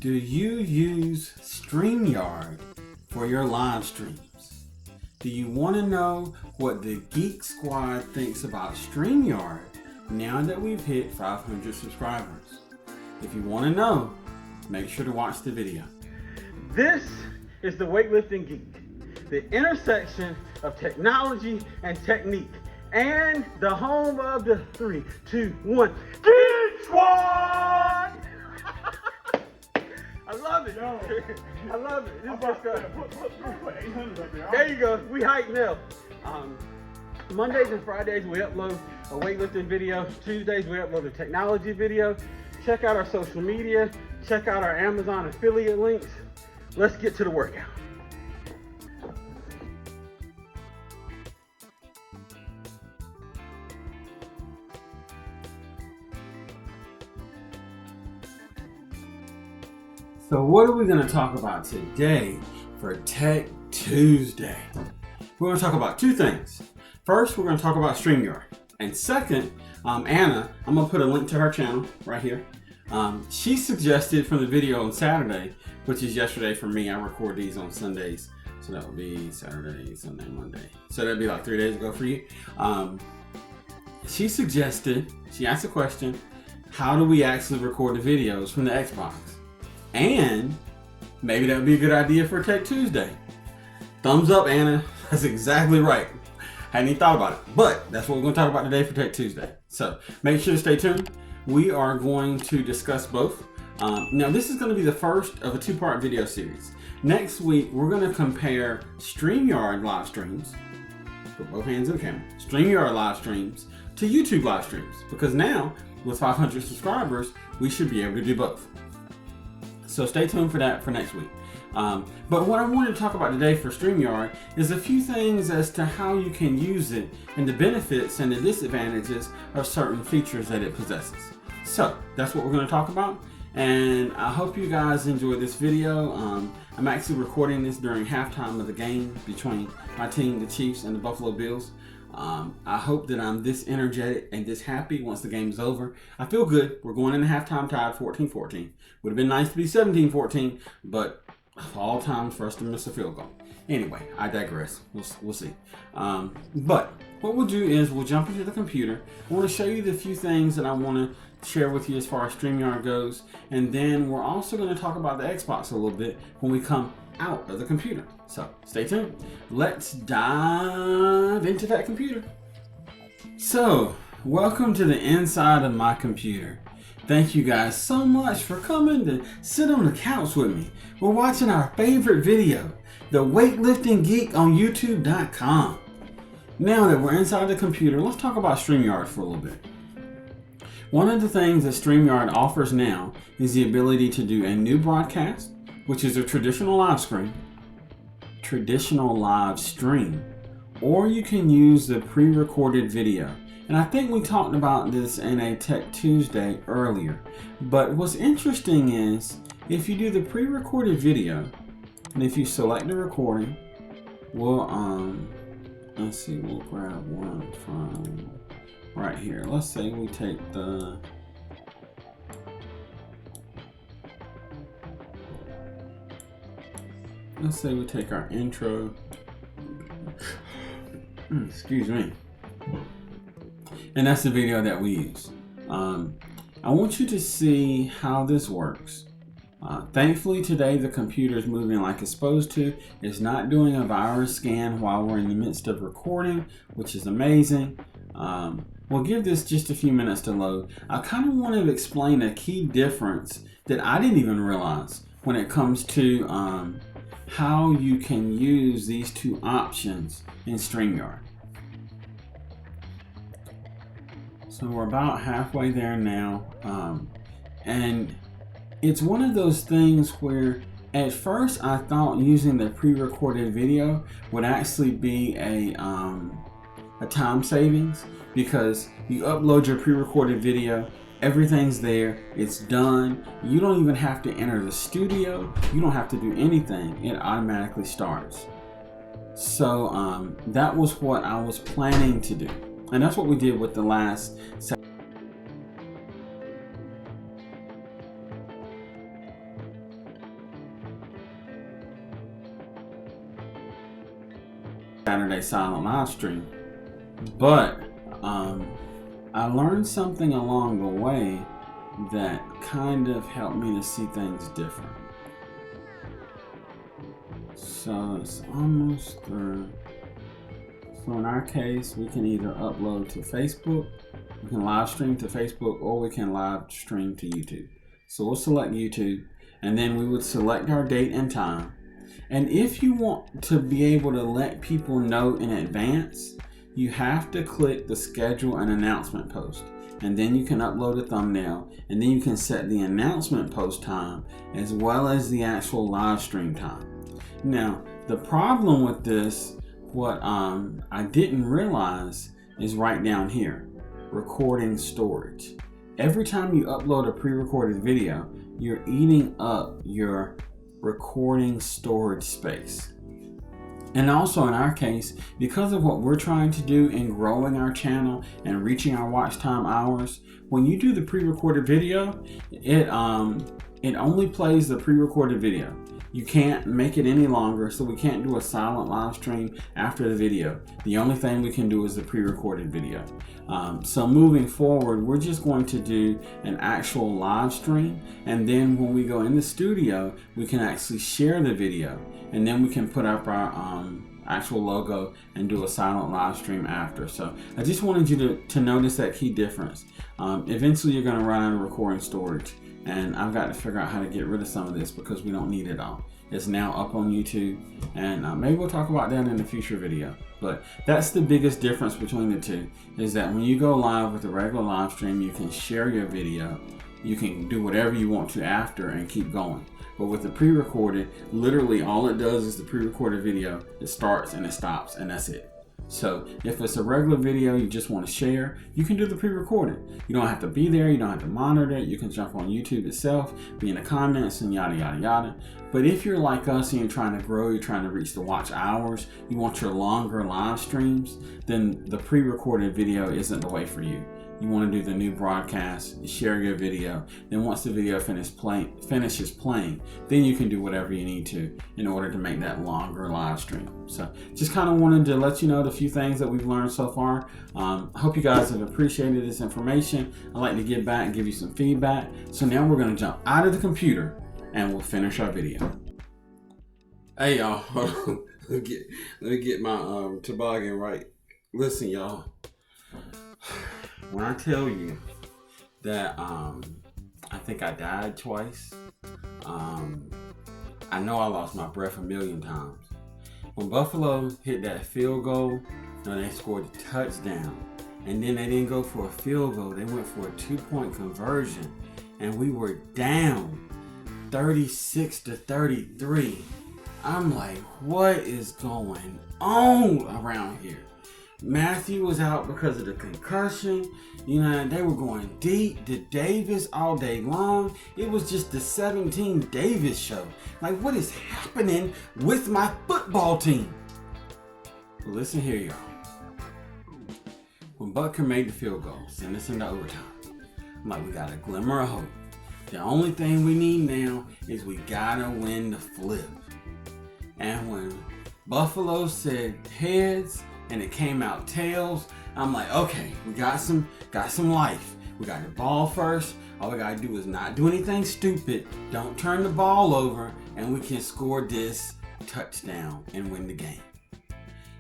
Do you use StreamYard for your live streams? Do you want to know what the Geek Squad thinks about StreamYard now that we've hit 500 subscribers? If you want to know, make sure to watch the video. This is the Weightlifting Geek, the intersection of technology and technique, and the home of the 3, 2, 1 Geek Squad! I love it. Yo, I love it. This put 800 up there. There you go. We hype now. Mondays and Fridays we upload a weightlifting video. Tuesdays we upload a technology video. Check out our social media. Check out our Amazon affiliate links. Let's get to the workout. So what are we going to talk about today for Tech Tuesday? We're going to talk about two things. First, we're going to talk about StreamYard. And second, Anna, I'm going to put a link to her channel right here. She suggested from the video on Saturday, which is yesterday for me. I record these on Sundays. So that would be Saturday, Sunday, Monday. So that'd be like 3 days ago for you. She asked a question, how do we actually record the videos from the Xbox? And maybe that would be a good idea for Tech Tuesday. Thumbs up, Anna. That's exactly right. Hadn't even thought about it, but that's what we're going to talk about today for Tech Tuesday. So make sure to stay tuned. We are going to discuss both. Now this is going to be the first of a two-part video series. Next week, we're going to compare StreamYard live streams, put both hands in the camera, StreamYard live streams to YouTube live streams, because now with 500 subscribers, we should be able to do both. So stay tuned for that for next week. But what I wanted to talk about today for StreamYard is a few things as to how you can use it and the benefits and the disadvantages of certain features that it possesses. So that's what we're going to talk about. And I hope you guys enjoy this video. I'm actually recording this during halftime of the game between my team, the Chiefs, and the Buffalo Bills. I hope that I'm this energetic and this happy once the game is over. I feel good. We're going into halftime tied 14-14. Would have been nice to be 17-14, but of all times for us to miss a field goal. Anyway, I digress. We'll see. But what we'll do is we'll jump into the computer. I want to show you the few things that I want to share with you as far as StreamYard goes. And then we're also going to talk about the Xbox a little bit when we come out of the computer. So stay tuned. Let's dive into that computer. So welcome to the inside of my computer. Thank you guys so much for coming to sit on the couch with me. We're watching our favorite video, the Weightlifting Geek on YouTube.com. Now that we're inside the computer, let's talk about StreamYard for a little bit. One of the things that StreamYard offers now is the ability to do a new broadcast, which is a traditional live stream, or you can use the pre-recorded video. And I think we talked about this in a Tech Tuesday earlier. But what's interesting is if you do the pre-recorded video, and if you select the recording, we'll let's see, we'll grab one from right here. Let's say we take the our intro. Excuse me. And that's the video that we use. I want you to see how this works. Thankfully today the computer is moving like it's supposed to. It's not doing a virus scan while we're in the midst of recording, which is amazing. We'll give this just a few minutes to load. I kind of want to explain a key difference that I didn't even realize when it comes to how you can use these two options in StreamYard. So we're about halfway there now, and it's one of those things where at first I thought using the pre-recorded video would actually be a time savings, because you upload your pre-recorded video, everything's there, it's done, you don't even have to enter the studio, you don't have to do anything, it automatically starts. So that was what I was planning to do. And that's what we did with the last Saturday silent live stream. But I learned something along the way that kind of helped me to see things different. So it's almost through. So in our case, we can either upload to Facebook, we can live stream to Facebook, or we can live stream to YouTube. So we'll select YouTube, and then we would select our date and time. And if you want to be able to let people know in advance, you have to click the schedule an announcement post. And then you can upload a thumbnail, and then you can set the announcement post time as well as the actual live stream time. Now, the problem with this, what I didn't realize is right down here, recording storage. Every time you upload a pre-recorded video, you're eating up your recording storage space. And also in our case, because of what we're trying to do in growing our channel and reaching our watch time hours, when you do the pre-recorded video, it only plays the pre-recorded video. You can't make it any longer, so we can't do a silent live stream after the video. The only thing we can do is the pre-recorded video. So moving forward, we're just going to do an actual live stream, and then when we go in the studio, we can actually share the video, and then we can put up our actual logo and do a silent live stream after. So I just wanted you to notice that key difference. Eventually you're going to run out of recording storage, and I've got to figure out how to get rid of some of this because we don't need it all. It's now up on YouTube, and maybe we'll talk about that in a future video. But that's the biggest difference between the two, is that when you go live with a regular live stream, you can share your video, you can do whatever you want to after and keep going. But with the pre-recorded, literally all it does is the pre-recorded video, it starts and it stops, and that's it. So if it's a regular video you just want to share, you can do the pre-recorded. You don't have to be there, you don't have to monitor it, you can jump on YouTube itself, be in the comments and yada yada yada. But if you're like us and you're trying to grow, you're trying to reach the watch hours, you want your longer live streams, then the pre-recorded video isn't the way for you. You want to do the new broadcast, share your video, then once the video finishes playing, then you can do whatever you need to in order to make that longer live stream. So just kind of wanted to let you know the few things that we've learned so far. I hope you guys have appreciated this information. I'd like to give back and give you some feedback. So now we're going to jump out of the computer and we'll finish our video. Hey y'all, hold on. Let me get my toboggan right. Listen y'all. When I tell you that I think I died twice, I know I lost my breath a million times. When Buffalo hit that field goal, they scored a touchdown. And then they didn't go for a field goal, they went for a 2-point conversion. And we were down 36-33. I'm like, what is going on around here? Matthew was out because of the concussion. They were going deep to Davis all day long. It was just the 17 Davis show. Like, what is happening with my football team? But listen here, y'all. When Butker made the field goal, send us into overtime, I'm like, we got a glimmer of hope. The only thing we need now is we gotta win the flip. And when Buffalo said heads, and it came out tails, I'm like, okay, we got some life. We got the ball first. All we gotta do is not do anything stupid. Don't turn the ball over, and we can score this touchdown and win the game.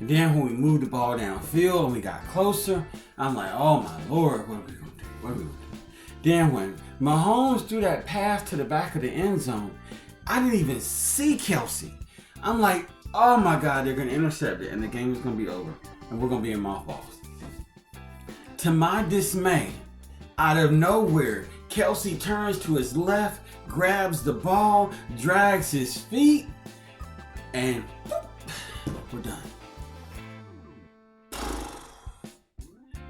And then when we moved the ball downfield and we got closer, I'm like, oh my Lord, what are we gonna do? What are we gonna do? Then when Mahomes threw that pass to the back of the end zone, I didn't even see Kelsey. I'm like, oh my God, they're going to intercept it and the game is going to be over and we're going to be in mothballs. To my dismay, out of nowhere, Kelsey turns to his left, grabs the ball, drags his feet, and we're done.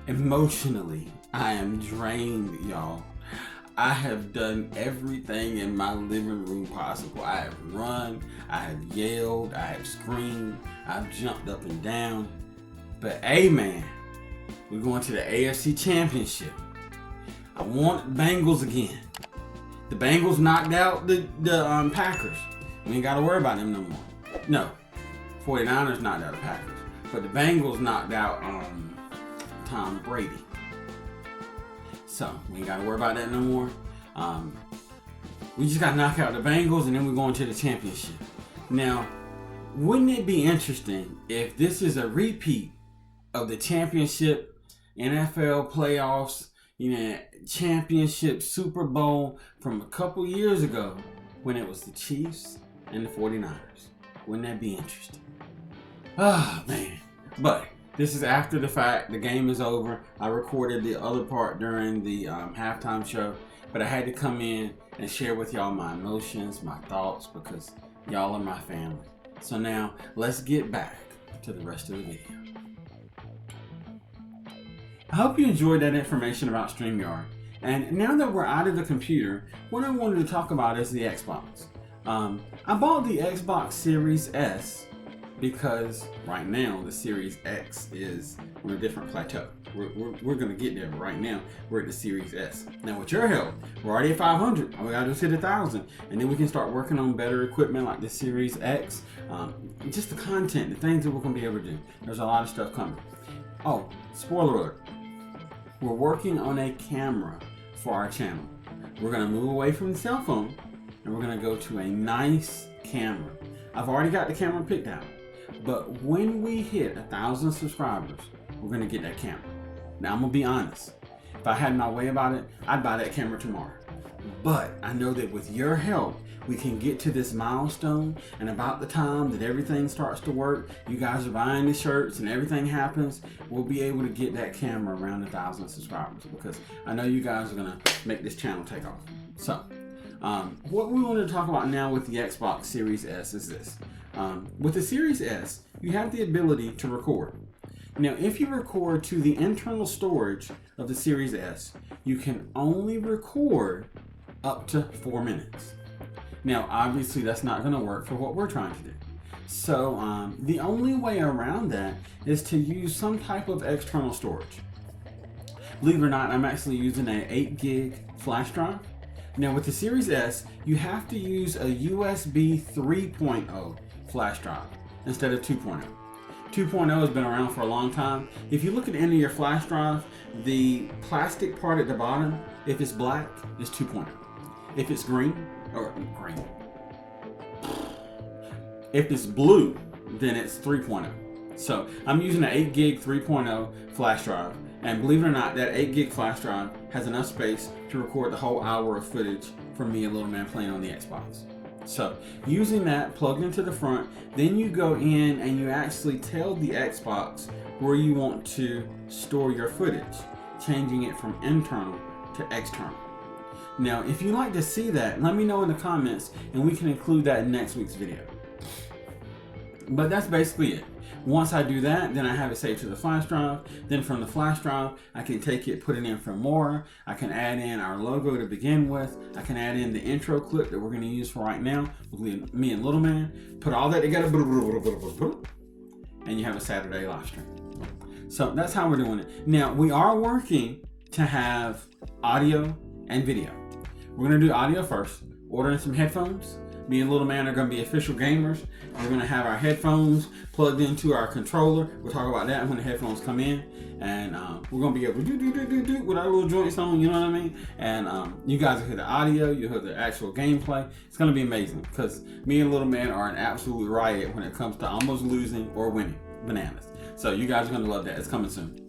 Emotionally, I am drained, y'all. I have done everything in my living room possible. I have run, I have yelled, I have screamed, I've jumped up and down. But hey man, we're going to the AFC Championship. I want Bengals again. The Bengals knocked out the Packers. We ain't got to worry about them no more. No, 49ers knocked out the Packers. but the Bengals knocked out Tom Brady. So we ain't got to worry about that no more. We just got to knock out the Bengals, and then we're going to the championship. Now, wouldn't it be interesting if this is a repeat of the championship, NFL playoffs, championship Super Bowl from a couple years ago when it was the Chiefs and the 49ers? Wouldn't that be interesting? Oh, man. But this is after the fact. The game is over. I recorded the other part during the halftime show, but I had to come in and share with y'all my emotions, my thoughts, because y'all are my family. So now, let's get back to the rest of the video. I hope you enjoyed that information about StreamYard. And now that we're out of the computer, what I wanted to talk about is the Xbox. I bought the Xbox Series S because right now the Series X is on a different plateau. We're going to get there, but right now we're at the Series S. Now with your help, we're already at 500. All we got to do is hit 1,000, and then we can start working on better equipment like the Series X. Just the content, the things that we're going to be able to do. There's a lot of stuff coming. Oh, spoiler alert. We're working on a camera for our channel. We're going to move away from the cell phone, and we're going to go to a nice camera. I've already got the camera picked out, but when we hit 1,000 subscribers, we're going to get that camera. Now, I'm going to be honest. If I had my way about it, I'd buy that camera tomorrow. But I know that with your help, we can get to this milestone, and about the time that everything starts to work, you guys are buying the shirts and everything happens, we'll be able to get that camera around 1,000 subscribers, because I know you guys are going to make this channel take off. So, what we want to talk about now with the Xbox Series S is this. With the Series S, you have the ability to record. Now, if you record to the internal storage of the Series S, you can only record up to 4 minutes. Now, obviously, that's not going to work for what we're trying to do. So, the only way around that is to use some type of external storage. Believe it or not, I'm actually using an 8 gig flash drive. Now, with the Series S, you have to use a USB 3.0 flash drive instead of 2.0. 2.0 has been around for a long time. If you look at the end of your flash drive, the plastic part at the bottom, if it's black, it's 2.0. If it's if it's blue, then it's 3.0. So I'm using an 8 gig 3.0 flash drive, and believe it or not, that 8 gig flash drive has enough space to record the whole hour of footage for me and Little Man playing on the Xbox. So using that plugged into the front, then you go in and you actually tell the Xbox where you want to store your footage, changing it from internal to external. Now, if you'd like to see that, let me know in the comments and we can include that in next week's video. But that's basically it. Once I do that, then I have it saved to the flash drive. Then from the flash drive, I can take it, put it in for more. I can add in our logo to begin with. I can add in the intro clip that we're going to use for right now with me and Little Man. Put all that together, and you have a Saturday live stream. So that's how we're doing it. Now, we are working to have audio and video. We're going to do audio first. Ordering some headphones. Me and Little Man are going to be official gamers. We're going to have our headphones plugged into our controller. We'll talk about that when the headphones come in. And we're going to be able to do with our little joints on, you know what I mean? And you guys will hear the audio. You'll hear the actual gameplay. It's going to be amazing because me and Little Man are an absolute riot when it comes to almost losing or winning. Bananas. So you guys are going to love that. It's coming soon.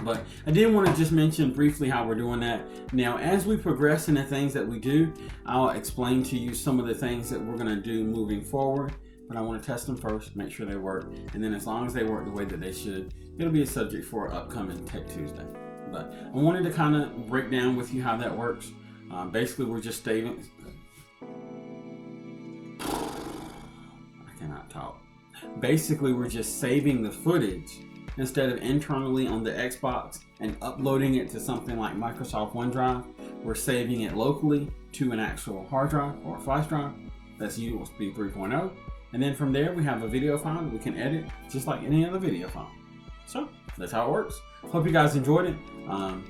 But I did want to just mention briefly how we're doing that. Now, as we progress in the things that we do, I'll explain to you some of the things that we're going to do moving forward. But I want to test them first, make sure they work. And then as long as they work the way that they should, it'll be a subject for an upcoming Tech Tuesday. But I wanted to kind of break down with you how that works. Basically, we're just saving... I cannot talk. Basically, we're just saving the footage instead of internally on the Xbox and uploading it to something like Microsoft OneDrive. We're saving it locally to an actual hard drive or a flash drive that's USB 3.0. And then from there, we have a video file that we can edit just like any other video file. So that's how it works. hope you guys enjoyed it.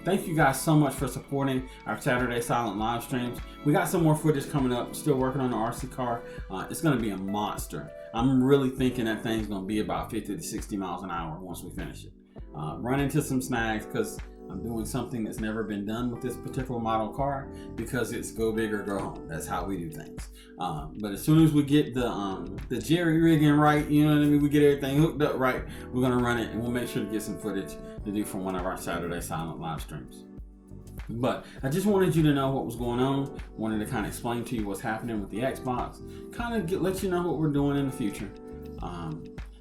Thank you guys so much for supporting our Saturday silent live streams. We got some more footage coming up. Still working on the RC car. It's going to be a monster. I'm really thinking that thing's going to be about 50 to 60 miles an hour once we finish it. Run into some snags because I'm doing something that's never been done with this particular model car, because it's go big or go home. That's how we do things. But as soon as we get the jerry rigging right, you know what I mean, we get everything hooked up right, we're gonna run it, and we'll make sure to get some footage to do from one of our Saturday silent live streams. But I just wanted you to know what was going on. Wanted to kind of explain to you what's happening with the Xbox, kind of let you know what we're doing in the future.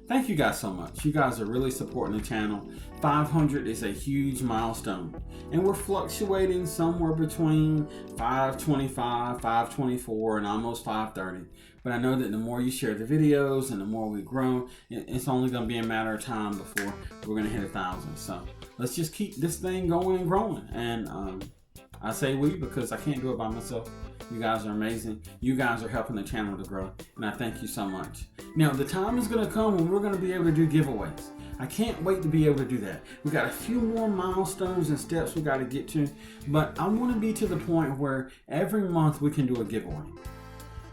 Thank you guys so much. You guys are really supporting the channel. 500 is a huge milestone, and we're fluctuating somewhere between 525, 524, and almost 530. But I know that the more you share the videos and the more we grow, it's only going to be a matter of time before we're going to hit 1,000. So let's just keep this thing going and growing. And I say we because I can't do it by myself. You guys are amazing. You guys are helping the channel to grow, and I thank you so much. Now, the time is going to come when we're going to be able to do giveaways. I can't wait to be able to do that. We got a few more milestones and steps we got to get to, but I want to be to the point where every month we can do a giveaway.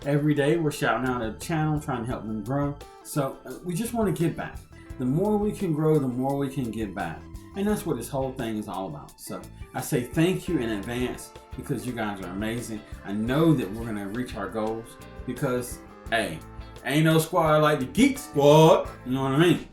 Every day we're shouting out at the channel, trying to help them grow. So we just want to give back. The more we can grow, the more we can give back. And that's what this whole thing is all about. So I say thank you in advance because you guys are amazing. I know that we're going to reach our goals because, hey, ain't no squad like the Geek Squad. You know what I mean?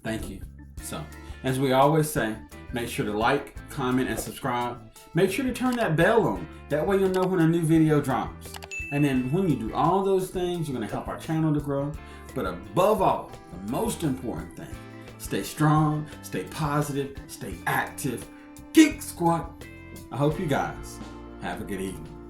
Thank you. So, as we always say, make sure to like, comment, and subscribe. Make sure to turn that bell on. That way you'll know when a new video drops. And then when you do all those things, you're going to help our channel to grow. But above all, the most important thing, stay strong, stay positive, stay active. Geek Squad. I hope you guys have a good evening.